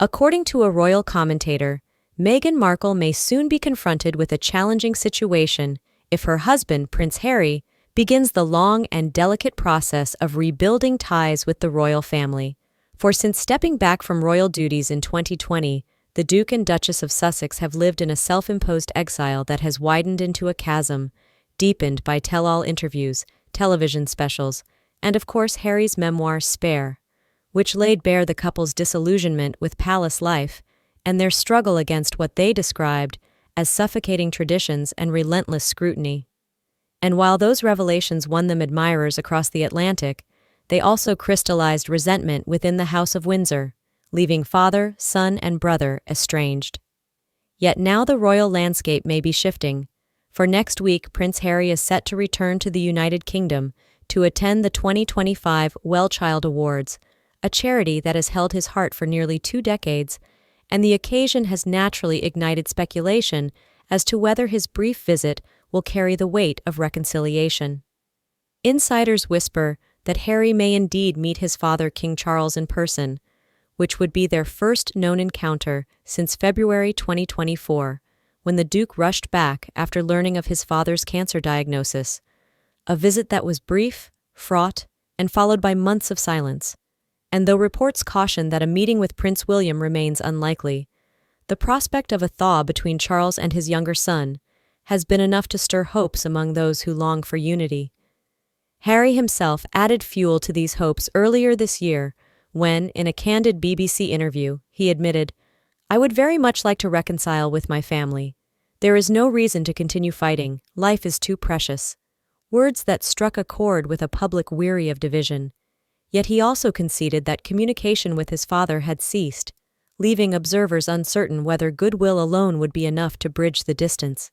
According to a royal commentator, Meghan Markle may soon be confronted with a challenging situation if her husband, Prince Harry, begins the long and delicate process of rebuilding ties with the royal family. For since stepping back from royal duties in 2020, the Duke and Duchess of Sussex have lived in a self-imposed exile that has widened into a chasm, deepened by tell-all interviews, television specials, and of course Harry's memoir Spare, which laid bare the couple's disillusionment with palace life and their struggle against what they described as suffocating traditions and relentless scrutiny. And while those revelations won them admirers across the Atlantic, they also crystallized resentment within the House of Windsor, leaving father, son, and brother estranged. Yet now the royal landscape may be shifting, for next week Prince Harry is set to return to the United Kingdom to attend the 2025 Well-Child Awards, a charity that has held his heart for nearly 2 decades, and the occasion has naturally ignited speculation as to whether his brief visit will carry the weight of reconciliation. Insiders whisper that Harry may indeed meet his father King Charles in person, which would be their first known encounter since February 2024, when the Duke rushed back after learning of his father's cancer diagnosis, a visit that was brief, fraught, and followed by months of silence. And though reports caution that a meeting with Prince William remains unlikely, the prospect of a thaw between Charles and his younger son has been enough to stir hopes among those who long for unity. Harry himself added fuel to these hopes earlier this year when, in a candid BBC interview, he admitted, "I would very much like to reconcile with my family. There is no reason to continue fighting. Life is too precious." Words that struck a chord with a public weary of division. Yet he also conceded that communication with his father had ceased, leaving observers uncertain whether goodwill alone would be enough to bridge the distance.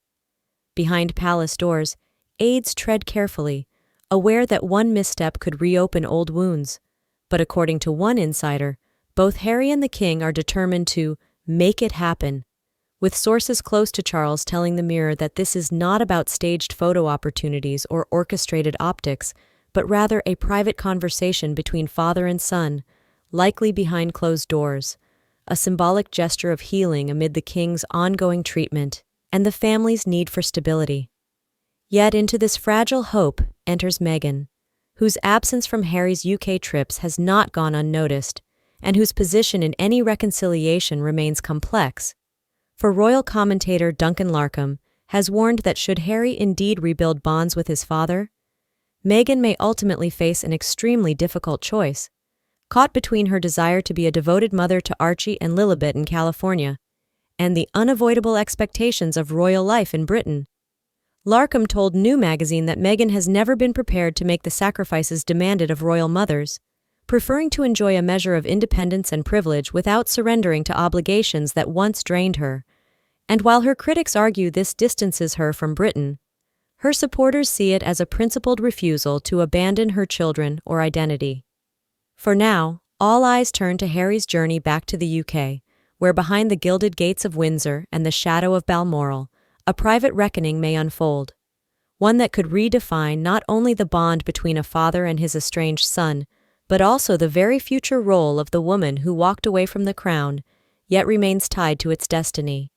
Behind palace doors, aides tread carefully, aware that one misstep could reopen old wounds. But according to one insider, both Harry and the King are determined to make it happen, with sources close to Charles telling the Mirror that this is not about staged photo opportunities or orchestrated optics, but rather a private conversation between father and son, likely behind closed doors, a symbolic gesture of healing amid the King's ongoing treatment and the family's need for stability. Yet into this fragile hope enters Meghan, whose absence from Harry's UK trips has not gone unnoticed, and whose position in any reconciliation remains complex. For royal commentator Duncan Larcombe has warned that should Harry indeed rebuild bonds with his father, Meghan may ultimately face an extremely difficult choice, caught between her desire to be a devoted mother to Archie and Lilibet in California, and the unavoidable expectations of royal life in Britain. Larcombe told New magazine that Meghan has never been prepared to make the sacrifices demanded of royal mothers, preferring to enjoy a measure of independence and privilege without surrendering to obligations that once drained her. And while her critics argue this distances her from Britain, her supporters see it as a principled refusal to abandon her children or identity. For now, all eyes turn to Harry's journey back to the UK, where behind the gilded gates of Windsor and the shadow of Balmoral, a private reckoning may unfold, one that could redefine not only the bond between a father and his estranged son, but also the very future role of the woman who walked away from the crown, yet remains tied to its destiny.